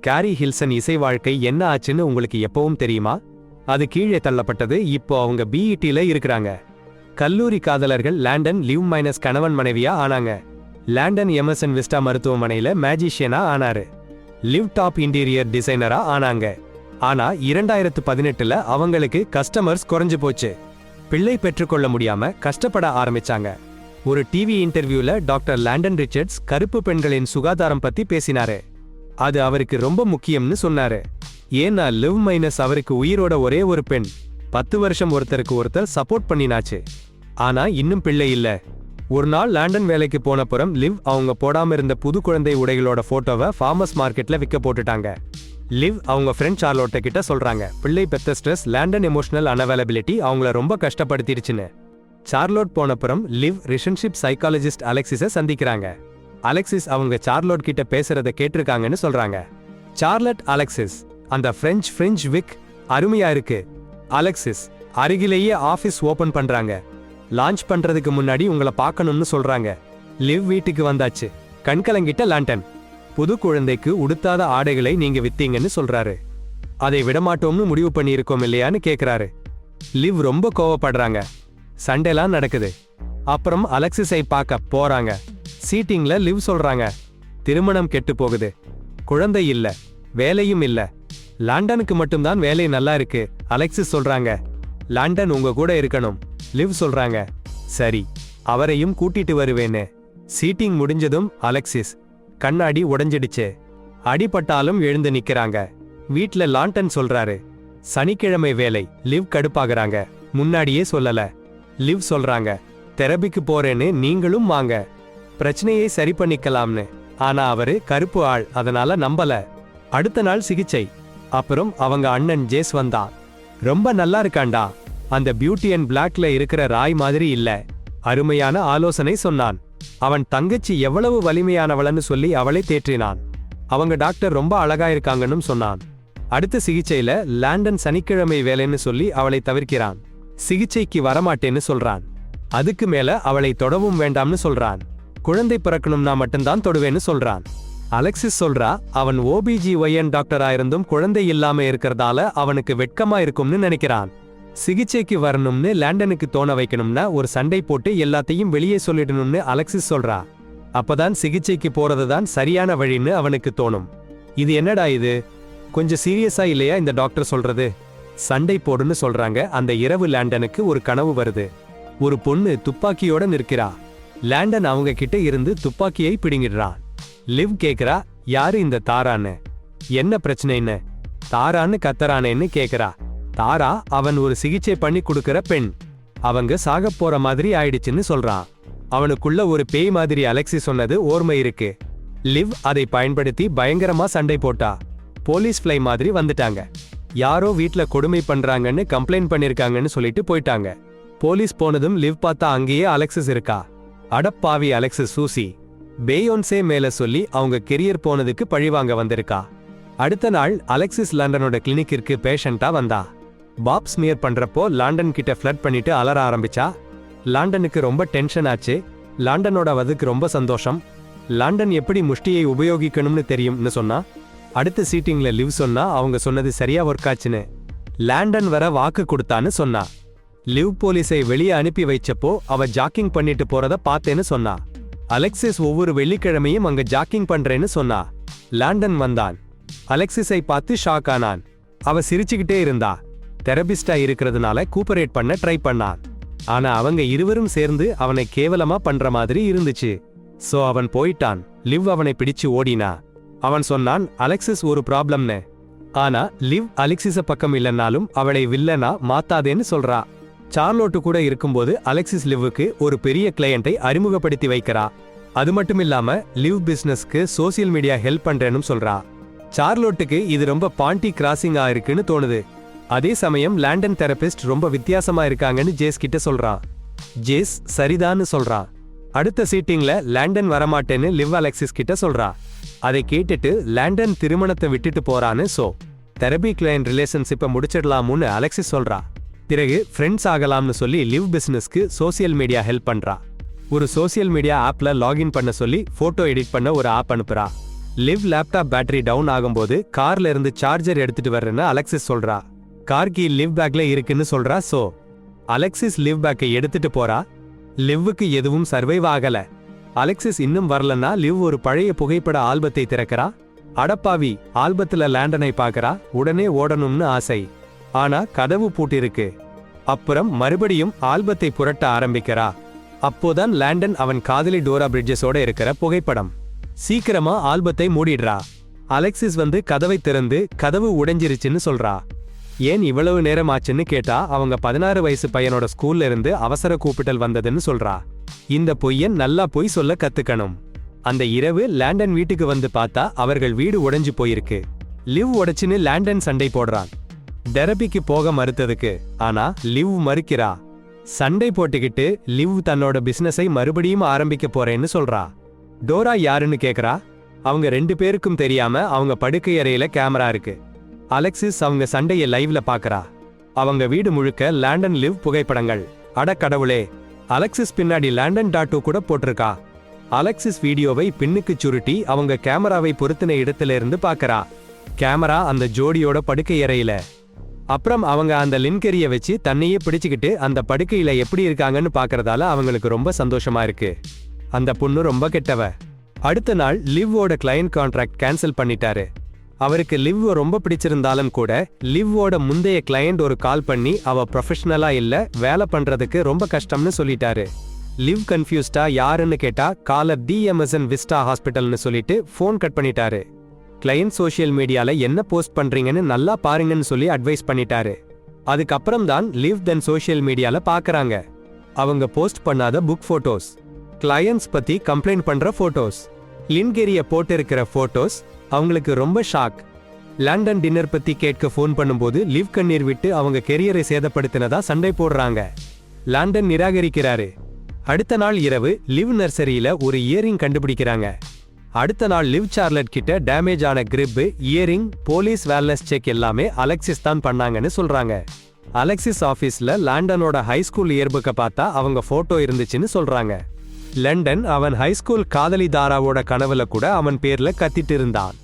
Carry ஹில்சன் இசை வாழ்க்கை என்ன ஆச்சுன்னு உங்களுக்கு எப்பவும் தெரியுமா? அது கீழே தள்ளப்பட்டது. இப்போ அவங்க பிஇடில இருக்கிறாங்க. கல்லூரி காதலர்கள் லாண்டன் லிவ் மைனஸ் கணவன் மனைவியா ஆனாங்க. லாண்டன் எமர்சன் விஸ்டா மருத்துவமனையில மேஜிஷியனா ஆனாரு. லிவ் டாப் இன்டீரியர் டிசைனரா ஆனாங்க. ஆனா 2018ல அவங்களுக்கு கஸ்டமர்ஸ் குறைஞ்சு போச்சு. பிள்ளை பெற்றுக்கொள்ள முடியாம கஷ்டப்பட ஆரம்பிச்சாங்க. ஒரு டிவி இன்டர்வியூல டாக்டர் லாண்டன் ரிச்சர்ட்ஸ் கருப்பு பெண்களின் சுகாதாரம் பத்தி பேசினாரு. அது அவருக்கு ரொம்ப முக்கியம்னு சொன்னாரு. ஏன்னா லிவ் மைனஸ் அவருக்கு உயிரோட ஒரே ஒரு பெண். 10 வருஷம் ஒருத்தருக்கு ஒருத்தர் சப்போர்ட் பண்ணினாச்சு. ஆனா இன்னும் பிள்ளை இல்ல. ஒரு நாள் லாண்டன் வேலைக்கு போனப்புறம் லிவ் அவங்க போடாம இருந்த புது குழந்தை உடைகளோட போட்டோவை ஃபார்மர்ஸ் மார்க்கெட்ல விற்க போட்டுட்டாங்க. லிவ் அவங்க ஃப்ரெண்ட் சார்லோட்ட கிட்ட சொல்றாங்க, பிள்ளை பெத்த ஸ்ட்ரெஸ், லாண்டன் எமோஷனல் அன்அவைலபிலிட்டி அவங்கள ரொம்ப கஷ்டப்படுத்திடுச்சுன்னு. சார்லோட் போனப்புறம் லிவ் ரிலேஷன்ஷிப் சைக்காலஜிஸ்ட் அலெக்சிஸை சந்திக்கிறாங்க. அலெக்சிஸ் அவங்க சார்லோட் கிட்ட பேசுறத கேட்டிருக்காங்கன்னு சொல்றாங்க. சார்லட் அலெக்சிஸ், அந்த ஃப்ரெஞ்ச் விக் அருமையா இருக்கு. அலெக்சிஸ், அருகிலேயே ஆபீஸ் ஓபன் பண்றாங்க. லான்ச் பண்றதுக்கு முன்னாடி உங்களை பார்க்கணும்னு சொல்றாங்க. லிவ் வீட்டுக்கு வந்தாச்சு. கண்கலங்கிட்ட லாண்டன், புது குழந்தைக்கு உடுத்தாத ஆடைகளை நீங்க வித்தீங்கன்னு சொல்றாரு. அதை விடமாட்டோம்னு முடிவு பண்ணியிருக்கோம் இல்லையான்னு கேக்குறாரு. லிவ் ரொம்ப கோவப்படுறாங்க. சண்டைலாம் நடக்குது. அப்புறம் அலெக்சிஸை பார்க்க போறாங்க. சீட்டிங்ல லிவ் சொல்றாங்க, திருமணம் கெட்டு போகுது, குழந்தை இல்ல, வேலையும் இல்ல, லாண்டனுக்கு மட்டும்தான் வேலை நல்லா இருக்கு. அலெக்சிஸ் சொல்றாங்க, லாண்டன் உங்க கூட இருக்கணும். லிவ் சொல்றாங்க, சரி, அவரையும் கூட்டிட்டு வருவேன்னு. சீட்டிங் முடிஞ்சதும் அலெக்சிஸ், கண்ணாடி உடைஞ்சிடுச்சு, அடிபட்டாலும் எழுந்து நிக்கிறாங்க. வீட்ல லாண்டன் சொல்றாரு, சனிக்கிழமை வேலை. லிவ் கடுப்பாகிறாங்க. முன்னாடியே சொல்லல. லிவ் சொல்றாங்க, தெரபிக்கு போறேன்னு நீங்களும் வாங்க, பிரச்சனையை சரி பண்ணிக்கலாம்னு. ஆனா அவரு கருப்பு ஆள், அதனால நம்பல. அடுத்த நாள் சிகிச்சை. அப்புறம் அவங்க அண்ணன் ஜேஸ் வந்தான். ரொம்ப நல்லா இருக்காண்டா, அந்த பியூட்டி அண்ட் பிளாக்ல இருக்கிற ராய் மாதிரி இல்ல. அருமையான ஆலோசனை சொன்னான். அவன் தங்கச்சி எவ்வளவு வலிமையானவளன்னு சொல்லி அவளை தேற்றினான். அவங்க டாக்டர் ரொம்ப அழகா இருக்காங்கன்னு சொன்னான். அடுத்த சிகிச்சையில லாண்டன் சனிக்கிழமை வேலைன்னு சொல்லி அவளை தவிர்க்கிறான். சிகிச்சைக்கு வரமாட்டேன்னு சொல்றான். அதுக்கு மேல அவளை தொடவும் வேண்டாம்னு சொல்றான். குழந்தை பிறக்கணும்னா மட்டும்தான் தொடுவேன்னு சொல்றான். அலெக்சிஸ் சொல்றா, அவன் OBGYN டாக்டரா இருந்தும் குழந்தை இல்லாம இருக்கிறதால அவனுக்கு வெட்கமா இருக்கும்னு நினைக்கிறான். சிகிச்சைக்கு வரணும்னு லாண்டனுக்கு தோண வைக்கணும்னா ஒரு சண்டை போட்டு எல்லாத்தையும் வெளியே சொல்லிடணும்னு அலெக்சிஸ் சொல்றா. அப்பதான் சிகிச்சைக்கு போறதுதான் சரியான வழின்னு அவனுக்கு தோணும். இது என்னடா இது, கொஞ்சம் சீரியஸா இல்லையா இந்த டாக்டர் சொல்றது? சண்டை போடுன்னு சொல்றாங்க. அந்த இரவு லாண்டனுக்கு ஒரு கனவு வருது. ஒரு பொண்ணு துப்பாக்கியோட நிற்கிறா. லாண்டன் அவங்க கிட்ட இருந்து துப்பாக்கியை பிடுங்கிடுறான். லிவ் கேக்குறா, யாரு இந்த தாரான்னு, என்ன பிரச்சனைன்னு. தாரான்னு கத்தரானேன்னு கேக்குறா. தாரா அவன் ஒரு சிகிச்சை பண்ணி கொடுக்கற பெண். அவங்க சாக போற மாதிரி ஆயிடுச்சுன்னு சொல்றான். அவனுக்குள்ள ஒரு பேய் மாதிரி அலெக்சி சொன்னது ஓர்மை இருக்கு. லிவ் அதை பயன்படுத்தி பயங்கரமா சண்டை போட்டா. போலீஸ் ஃப்ளை மாதிரி வந்துட்டாங்க. யாரோ வீட்ல கொடுமை பண்றாங்கன்னு கம்ப்ளைண்ட் பண்ணிருக்காங்கன்னு சொல்லிட்டு போயிட்டாங்க. போலீஸ் போனதும் லிவ் பார்த்தா அங்கேயே அலெக்சிஸ் இருக்கா. அடப்பாவி அலெக்சிஸ் சூசி, பேயோன்சே மேல சொல்லி அவங்க கெரியர் போனதுக்கு பழிவாங்க வந்திருக்கா. அடுத்த நாள் அலெக்சிஸ் லாண்டனோட கிளினிக்கிற்கு பேஷண்டா வந்தா. பாப் ஸ்மியர் பண்றப்போ லாண்டன் கிட்ட ஃப்ளர்ட் பண்ணிட்டு அலற ஆரம்பிச்சா. லாண்டனுக்கு ரொம்ப டென்ஷன் ஆச்சு. லாண்டனோட வதுக்கு ரொம்ப சந்தோஷம். லாண்டன் எப்படி முஷ்டியை உபயோகிக்கணும்னு தெரியும்னு சொன்னா. அடுத்த சீட்டிங்ல லிவ் சொன்னா அவங்க சொன்னது சரியா ஒர்க் ஆச்சுன்னு. லாண்டன் வர வாக்கு கொடுத்தான்னு சொன்னா. லிவ் போலீஸை வெளியே அனுப்பி வைச்சப்போ அவ ஜாக்கிங் பண்ணிட்டு போறத பார்த்தேன்னு சொன்னா. அலெக்சிஸ் ஒவ்வொரு வெள்ளிக்கிழமையும் அங்க ஜாக்கிங் பண்றேன்னு சொன்னா. லாண்டன் வந்தான். அலெக்சிஸை பார்த்து ஷாக் ஆனான். அவ சிரிச்சுக்கிட்டே இருந்தா. தெரபிஸ்டா இருக்கிறதுனால கூப்பரேட் பண்ண ட்ரை பண்ணான். ஆனா அவங்க இருவரும் சேர்ந்து அவனை கேவலமா பண்ற மாதிரி இருந்துச்சு. சோ அவன் போயிட்டான். லிவ் அவனை பிடிச்சு ஓடினா. அவன் சொன்னான், அலெக்சிஸ் ஒரு ப்ராப்ளம்னு. ஆனா லிவ் அலெக்சிஸ பக்கம் இல்லைன்னாலும் அவளை வில்லனா மாத்தாதேன்னு சொல்றா. சார்லோட்டு கூட இருக்கும்போது அலெக்சிஸ் லிவ்வுக்கு ஒரு பெரிய கிளையண்டை அறிமுகப்படுத்தி வைக்கிறா. அது மட்டும் இல்லாம லிவ் பிசினஸ்க்கு சோசியல் மீடியா ஹெல்ப் பண்றேன்னு சொல்றா. சார்லோட்டுக்கு இது ரொம்ப பாண்டி கிராசிங்கா இருக்குன்னு தோணுது. அதே சமயம் லாண்டன் தெரபிஸ்ட் ரொம்ப வித்தியாசமா இருக்காங்கன்னு ஜேஸ் கிட்ட சொல்றான். ஜேஸ் சரிதான்னு சொல்றான். அடுத்த சீட்டிங்ல லாண்டன் வரமாட்டேன்னு லிவ் அலெக்சிஸ் கிட்ட சொல்றா. அதை கேட்டுட்டு லாண்டன் திருமணத்தை விட்டுட்டு போறான்னு தெரபி கிளையன்ட் ரிலேஷன்ஷிப்பை முடிச்சிடலாம்னு அலெக்சிஸ் சொல்றா. பிறகு ஃப்ரெண்ட்ஸ் ஆகலாம்னு சொல்லி லிவ் பிசினஸ்க்கு சோசியல் மீடியா ஹெல்ப் பண்றா. ஒரு சோசியல் மீடியா ஆப்ல லாகின் பண்ண சொல்லி போட்டோ எடிட் பண்ண ஒரு ஆப் அனுப்புறா. லிவ் லேப்டாப் பேட்டரி டவுன் ஆகும்போது கார்ல இருந்து சார்ஜர் எடுத்துட்டு வர்றேன்னு அலெக்சிஸ் சொல்றா. கார் கீ லிவ் பேக்ல இருக்குன்னு சொல்றா. சோ அலெக்சிஸ் லிவ் பேக்கை எடுத்துட்டு போறா. லிவ்வுக்கு எதுவும் சர்வைவ் ஆகல. அலெக்சிஸ் இன்னும் வரலன்னா லிவ் ஒரு பழைய புகைப்பட ஆல்பத்தை திறக்கிறா. அடப்பாவி, ஆல்பத்துல லேண்டனை பாக்கறா. உடனே ஓடணும்னு ஆசை. ஆனா கதவு பூட்டிருக்கு. அப்புறம் மறுபடியும் ஆல்பத்தை புரட்ட ஆரம்பிக்கிறா. அப்போதான் லேண்டன் அவன் காதலி டோரா பிரிட்ஜஸோட இருக்கிற புகைப்படம். சீக்கிரமா ஆல்பத்தை மூடிடுறா. அலெக்சிஸ் வந்து கதவை திறந்து கதவு உடைஞ்சிருச்சுன்னு சொல்றா. ஏன் இவ்வளவு நேரம் ஆச்சுன்னு கேட்டா அவங்க 16 வயசு பையனோட ஸ்கூல்ல இருந்து அவசர கூப்பிட்டல் வந்ததுன்னு சொல்றா. இந்த பொய்யன் நல்லா பொய் சொல்ல கத்துக்கணும். அந்த இரவு லேண்டன் வீட்டுக்கு வந்து பார்த்தா அவர்கள் வீடு உடைஞ்சு போயிருக்கு. லிவ் உடைச்சுன்னு லேண்டன் சண்டை போடுறான். தெரபிக்கு போக மறுத்ததுக்கு. ஆனா லிவ் மறுக்கிறா. சண்டை போட்டுக்கிட்டு லிவ் தன்னோட பிசினஸை மறுபடியும் ஆரம்பிக்க போறேன்னு சொல்றா. டோரா யாருன்னு கேக்குறா. அவங்க 2 பேருக்கும் தெரியாம அவங்க படுக்கை அறையில கேமரா இருக்கு. அலெக்சிஸ் அவங்க சண்டைய லைவ்ல பாக்குறா. அவங்க வீடு முழுக்க லேண்டன் லிவ் புகைப்படங்கள். அட கடவுளே, அலெக்சிஸ் பின்னாடி லேண்டன் டாட்டூ கூட போட்டிருக்கா. அலெக்சிஸ் வீடியோவை பின்னுக்கு சுருட்டி அவங்க கேமராவை பொருத்தின இடத்துல இருந்து பாக்குறா. கேமரா அந்த ஜோடியோட படுக்கை அறையில. அப்புறம் அவங்க அந்த லின்கெரிய வச்சு தன்னையே பிடிச்சுக்கிட்டு அந்த படுக்கையில எப்படி இருக்காங்கன்னு பாக்குறதால அவங்களுக்கு ரொம்ப சந்தோஷமா இருக்கு. அந்த பொண்ணு ரொம்ப கெட்டவ. அடுத்த நாள் லிவ்வோட கிளையன்ட் கான்ட்ராக்ட் கேன்சல் பண்ணிட்டாரு. அவருக்கு லிவ் ரொம்ப பிடிச்சிருந்தாலும் கூட லிவ்வோட முந்தைய கிளையண்ட் ஒரு கால் பண்ணி அவ ப்ரொஃபஷனலா இல்ல, வேலை பண்றதுக்கு ரொம்ப கஷ்டம்னு சொல்லிட்டாரு. லிவ் கன்ஃபியூஸ்டா யாருன்னு கேட்டா காலர் DMSN விஸ்டா ஹாஸ்பிட்டல்னு சொல்லிட்டு போன் கட் பண்ணிட்டாரு. கிளையன்ட் சோஷியல் மீடியால என்ன போஸ்ட் பண்றீங்கன்னு நல்லா பாருங்கன்னு சொல்லி அட்வைஸ் பண்ணிட்டாரு. அதுக்கப்புறம் தான் லிவ் தென் சோஷியல் மீடியால பாக்குறாங்க. அவங்க போஸ்ட் பண்ணாத புக் போட்டோஸ், கிளையன்ட்ஸ் பத்தி கம்ப்ளைண்ட் பண்ற போட்டோஸ், லின்கெரிய போட்டு இருக்கிற போட்டோஸ். அவங்களுக்கு ரொம்ப ஷாக். லண்டன் டின்னர் பத்தி கேட்க போன் பண்ணும்போது லிவ் கண்ணீர் விட்டு அவங்க கெரியரை சேதப்படுத்தினதா சண்டை போடுறாங்க. லண்டன் நிராகரிக்கிறாரு. அடுத்த நாள் இரவு லிவ் நர்சரியில ஒரு இயரிங் கண்டுபிடிக்கிறாங்க. அடுத்த நாள் லிவ் சார்லட் கிட்ட டேமேஜ் ஆன கிரிப், இயரிங், போலீஸ் வேல்னஸ் செக் எல்லாமே அலெக்சிஸ் தான் பண்ணாங்கன்னு சொல்றாங்க. அலெக்சிஸ் ஆபீஸ்ல லாண்டனோட ஹைஸ்கூல் இயர்புக்க பார்த்தா அவங்க போட்டோ இருந்துச்சுன்னு சொல்றாங்க. லண்டன் அவன் ஹைஸ்கூல் காதலி தாராவோட கனவுல கூட அவன் பேர்ல கத்திட்டு இருந்தான்.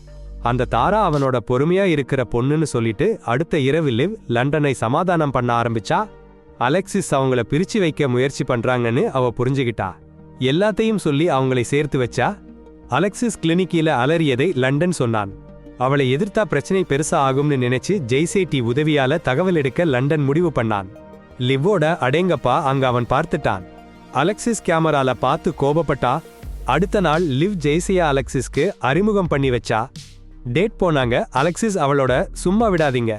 அந்த தாரா அவனோட பொறுமையா இருக்கிற பொண்ணுன்னு சொல்லிட்டு அடுத்த இரவு லிவ் லண்டனை சமாதானம் பண்ண ஆரம்பிச்சா. அலெக்சிஸ் அவங்கள பிரிச்சு வைக்க முயற்சி பண்றாங்கன்னு அவ புரிஞ்சுகிட்டா. எல்லாத்தையும் சொல்லி அவங்களை சேர்த்து வச்சா. அலெக்சிஸ் கிளினிக்கில அலறியதை லண்டன் சொன்னான். அவளை எதிர்த்தா பிரச்சனை பெருசா ஆகும்னு நினைச்சு ஜெய்சேட்டி உதவியால தகவல் எடுக்க லண்டன் முடிவு பண்ணான். லிவோட அடேங்கப்பா அங்க அவன் பார்த்துட்டான். அலெக்சிஸ் கேமரால பார்த்து கோபப்பட்டா. அடுத்த நாள் லிவ் ஜெய்சியா அலெக்சிஸ்க்கு அறிமுகம் பண்ணி வச்சா. டேட் போனாங்க. அலெக்சிஸ் அவளோட சும்மா விடாதீங்க.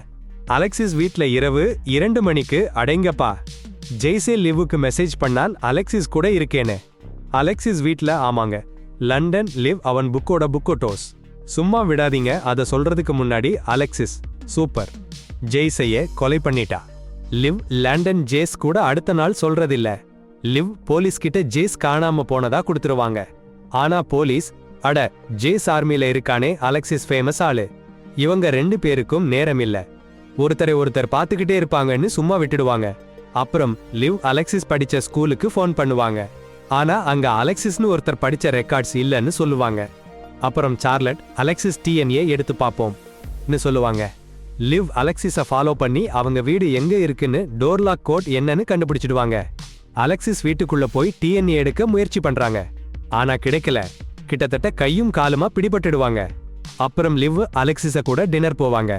அலெக்சிஸ் வீட்ல இரவு 2 மணிக்கு அடேங்கப்பா. ஜெய்சே லிவுக்கு மெசேஜ் பண்ணான், அலெக்சிஸ் கூட இருக்கேன்னு. அலெக்சிஸ் வீட்ல ஆமாங்க. லண்டன் லிவ் அவன் புக்கோட புக்கோட்டோஸ். சும்மா விடாதீங்க. அதை சொல்றதுக்கு முன்னாடி அலெக்சிஸ் சூப்பர், ஜெய்சைய கொலை பண்ணிட்டா. லிவ் லண்டன் ஜேஸ் கூட அடுத்த நாள் சொல்றதில்ல. லிவ் போலீஸ் கிட்ட ஜேஸ் காணாம போனதா கொடுத்துருவாங்க. ஆனா போலீஸ், அட ஜேஸ் ஆர்மில இருக்கானே அலெக்சிஸ் ஃபேமஸ் ஆளு, இவங்க 2 பேருக்கும் நேரம் இல்ல, ஒருத்தர் பார்த்துக்கிட்டே இருப்பாங்கன்னு சும்மா விட்டுடுவாங்க. அப்புறம் லிவ் அலெக்சிஸ் படிச்ச ஸ்கூலுக்கு ஃபோன் பண்ணுவாங்க. ஆனா அங்க அலெக்சிஸ்னு ஒருத்தர் படிச்ச ரெக்கார்ட்ஸ் இல்லன்னு சொல்லுவாங்க. அப்புறம் சார்லட் அலெக்சிஸ் DNA எடுத்து பார்ப்போம்னு சொல்லுவாங்க. லிவ் அலெக்சிஸை ஃபாலோ பண்ணி அவங்க வீடு எங்க இருக்குன்னு டோர்லாக் கோட் என்னன்னு கண்டுபிடிச்சிடுவாங்க. அலெக்சிஸ் வீட்டுக்குள்ள போய் DNA எடுக்க முயற்சி பண்றாங்க. ஆனா கிடைக்கல. கிட்டத்தட்ட கையும் காலுமா பிடிபட்டுடுவாங்க. அப்புறம் லிவ் அலெக்சிஸ கூட டின்னர் போவாங்க.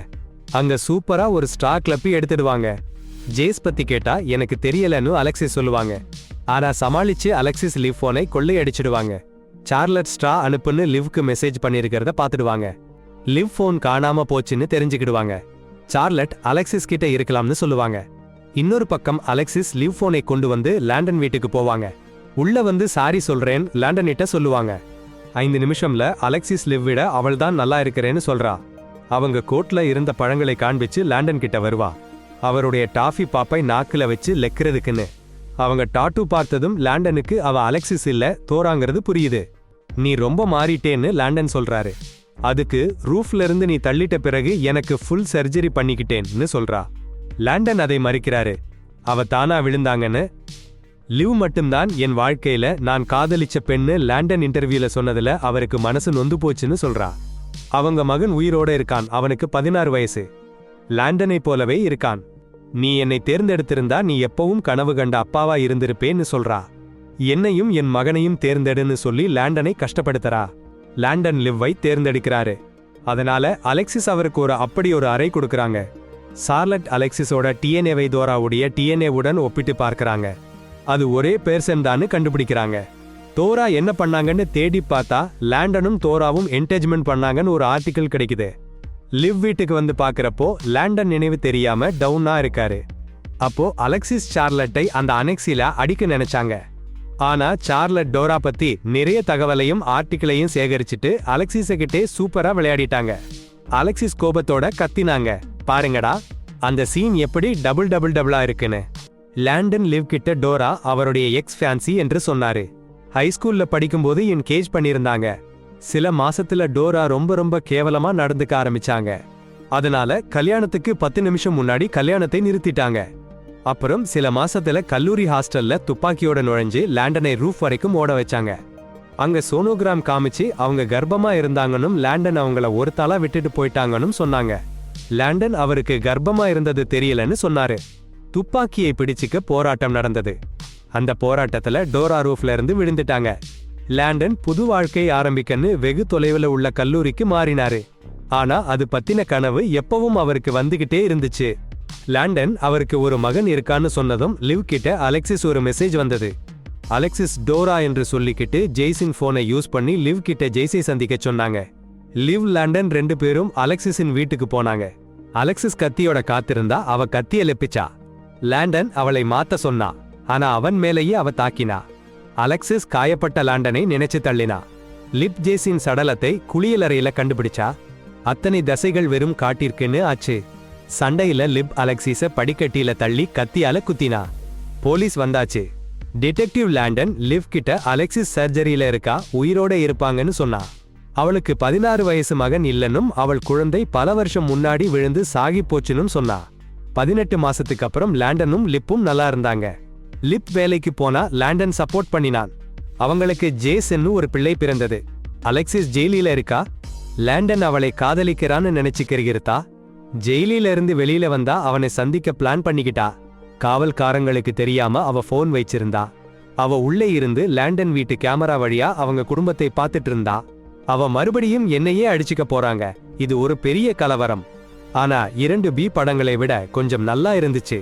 அங்க சூப்பரா ஒரு ஸ்ட்ரா கிளப்பி எடுத்துடுவாங்க. ஜேஸ் பத்தி கேட்டா எனக்கு தெரியலன்னு அலெக்சிஸ் சொல்லுவாங்க. ஆனா சமாளிச்சு அலெக்சிஸ் லிவ் போனை கொள்ளையடிச்சிடுவாங்க. சார்லட் ஸ்ட்ரா அனுப்புன்னு லிவ்க்கு மெசேஜ் பண்ணிருக்கிறத பாத்துடுவாங்க. லிவ் போன் காணாம போச்சுன்னு தெரிஞ்சுக்கிடுவாங்க. சார்லட் அலெக்சிஸ் கிட்ட இருக்கலாம்னு சொல்லுவாங்க. இன்னொரு பக்கம் அலெக்சிஸ் லிவ் போனை கொண்டு வந்து லேண்டன் வீட்டுக்கு போவாங்க. உள்ள வந்து சாரி சொல்றேன் லேண்டன் கிட்ட சொல்லுவாங்க. 5 நிமிஷம்ல அலெக்சிஸ் லிவ் விட அவள் தான் நல்லா இருக்கிறேன்னு சொல்றா. அவங்க கோட்ல இருந்த பழங்களை காண்பிச்சு லேண்டன் கிட்ட வருவா. அவருடைய டாஃபி பாப்பை நாக்குல வச்சு லெக்கிறதுக்குன்னு. அவங்க டாட்டூ பார்த்ததும் லேண்டனுக்கு அவ அலெக்சிஸ் இல்ல தோராங்கிறது புரியுது. நீ ரொம்ப மாறிட்டேன்னு லேண்டன் சொல்றாரு. அதுக்கு ரூஃப்ல இருந்து நீ தள்ளிட்ட பிறகு எனக்கு ஃபுல் சர்ஜரி பண்ணிக்கிட்டேன்னு சொல்றா. லேண்டன் அதை மறுக்கிறாரு. அவ தானா விழுந்தாங்கன்னு. லிவ் மட்டும்தான் என் வாழ்க்கையில நான் காதலிச்ச பெண்ணு லாண்டன் இன்டர்வியூல சொன்னதுல அவருக்கு மனசு நொந்து போச்சுன்னு சொல்றா. அவங்க மகன் உயிரோட இருக்கான், அவனுக்கு 16 வயசு. லாண்டனை போலவே இருக்கான். நீ என்னை தேர்ந்தெடுத்திருந்தா நீ எப்பவும் கனவு கண்ட அப்பாவா இருந்திருப்பேன்னு சொல்றா. என்னையும் என் மகனையும் தேர்ந்தெடுன்னு சொல்லி லாண்டனை கஷ்டப்படுத்துறா. லாண்டன் லிவ்வை தேர்ந்தெடுக்கிறாரு. அதனால அலெக்சிஸ் அவருக்கு அப்படி ஒரு அறை கொடுக்கறாங்க. சார்லட் அலெக்சிஸோட டிஎன்ஏவை தோராவுடைய டிஎன்ஏவுடன் ஒப்பிட்டு பார்க்கறாங்க. அது ஒரே பெர்சன் தான்னு கண்டுபிடிக்கிறாங்க. தோரா என்ன பண்ணாங்கன்னு தேடி பார்த்தா லாண்டனும் தோராவும் என்கேஜ்மெண்ட் பண்ணாங்கன்னு ஒரு ஆர்டிகிள் கிடைக்குது. லிவ் வீட்டுக்கு வந்து பார்க்கறப்போ லாண்டன் நினைவு தெரியாம டவுனா இருக்காரு. அப்போ அலெக்சிஸ் சார்லட்டை அந்த அனெக்சில அடிக்க நினைச்சாங்க. ஆனா சார்லட் டோரா பத்தி நிறைய தகவலையும் ஆர்டிகிளையும் சேகரிச்சுட்டு அலெக்சிஸ கிட்டே சூப்பரா விளையாடிட்டாங்க. அலெக்சிஸ் கோபத்தோட கத்தினாங்க, பாருங்கடா அந்த சீன் எப்படி டபுளா இருக்குன்னு. லாண்டன் லிவ் கிட்ட டோரா அவருடைய எக்ஸ் ஃபேன்சி என்று சொன்னாரு. ஹைஸ்கூல்ல படிக்கும்போது என்கேஜ் பண்ணியிருந்தாங்க. சில மாசத்துல டோரா ரொம்ப கேவலமா நடந்துக்க ஆரம்பிச்சாங்க. அதனால கல்யாணத்துக்கு 10 நிமிஷம் முன்னாடி கல்யாணத்தை நிறுத்திட்டாங்க. அப்புறம் சில மாசத்துல கல்லூரி ஹாஸ்டல்ல துப்பாக்கியோட நுழைஞ்சு லாண்டனை ரூஃப் வரைக்கும் ஓட வச்சாங்க. அங்க சோனோகிராம் காமிச்சு அவங்க கர்ப்பமா இருந்தாங்கன்னும் லாண்டன் அவங்கள ஒரு தாளா விட்டுட்டு போயிட்டாங்கன்னும் சொன்னாங்க. லாண்டன் அவருக்கு கர்ப்பமா இருந்தது தெரியலன்னு சொன்னாரு. துப்பாக்கியை பிடிச்சுக்க போராட்டம் நடந்தது. அந்த போராட்டத்துல டோரா ரூஃப்ல இருந்து விழுந்துட்டாங்க. லாண்டன் புது வாழ்க்கை ஆரம்பிக்கன்னு வெகு தொலைவில் உள்ள கல்லூரிக்கு மாறினாரு. ஆனா அது பத்தின கனவு எப்பவும் அவருக்கு வந்துகிட்டே இருந்துச்சு. லாண்டன் அவருக்கு ஒரு மகன் இருக்கான்னு சொன்னதும் லிவ் கிட்ட அலெக்சிஸ் ஒரு மெசேஜ் வந்தது. அலெக்சிஸ் டோரா என்று சொல்லிக்கிட்டு ஜெய்சின் போனை யூஸ் பண்ணி லிவ் கிட்ட ஜெய்ஸை சந்திக்க சொன்னாங்க. லிவ் லாண்டன் 2 பேரும் அலெக்சிஸின் வீட்டுக்கு போனாங்க. அலெக்சிஸ் கத்தியோட காத்திருந்தா அவ கத்திய லெப்பிச்சா. லாண்டன் அவளை மாத்த சொன்னா. ஆனா அவன் மேலேயே அவ தாக்கினா. அலெக்சிஸ் காயப்பட்ட லாண்டனை நினைச்சு தள்ளினா. லிப் ஜேசின் சடலத்தை குளியலறையில கண்டுபிடிச்சா. அத்தனை தசைகள் வெறும் காட்டிற்குன்னு ஆச்சு. சண்டையில லிப் அலெக்சிஸ படிக்கட்டியில தள்ளி கத்தியால குத்தினா. போலீஸ் வந்தாச்சு. டிடெக்டிவ் லாண்டன் லிவ் கிட்ட அலெக்சிஸ் சர்ஜரியில இருக்கா, உயிரோட இருப்பாங்கன்னு சொன்னா. அவளுக்கு 16 வயசு மகன் இல்லன்னும் அவள் குழந்தை பல வருஷம் முன்னாடி விழுந்து சாகி போச்சுன்னு சொன்னா. 18 மாசத்துக்கு அப்புறம் லாண்டனும் லிப்பும் நல்லா இருந்தாங்க. லிப் வேலைக்கு போனா லாண்டன் சப்போர்ட் பண்ணினான். அவங்களுக்கு ஜேசன்னு ஒரு பிள்ளை பிறந்தது. அலெக்சிஸ் ஜெயிலில இருக்கா. லாண்டன் அவளை காதலிக்கிறான்னு நினைச்சுக்கிறா. ஜெயிலில இருந்து வெளியில வந்தா அவனை சந்திக்க பிளான் பண்ணிக்கிட்டா. காவல்காரங்களுக்கு தெரியாம அவ போன் வச்சிருந்தா. அவ உள்ளே இருந்து லாண்டன் வீட்டு கேமரா வழியா அவங்க குடும்பத்தை பார்த்துட்டு இருந்தா. அவ மறுபடியும் என்னையே அடிச்சுக்க போறாங்க. இது ஒரு பெரிய கலவரம். ஆனா 2B படங்களை விட கொஞ்சம் நல்லா இருந்துச்சு.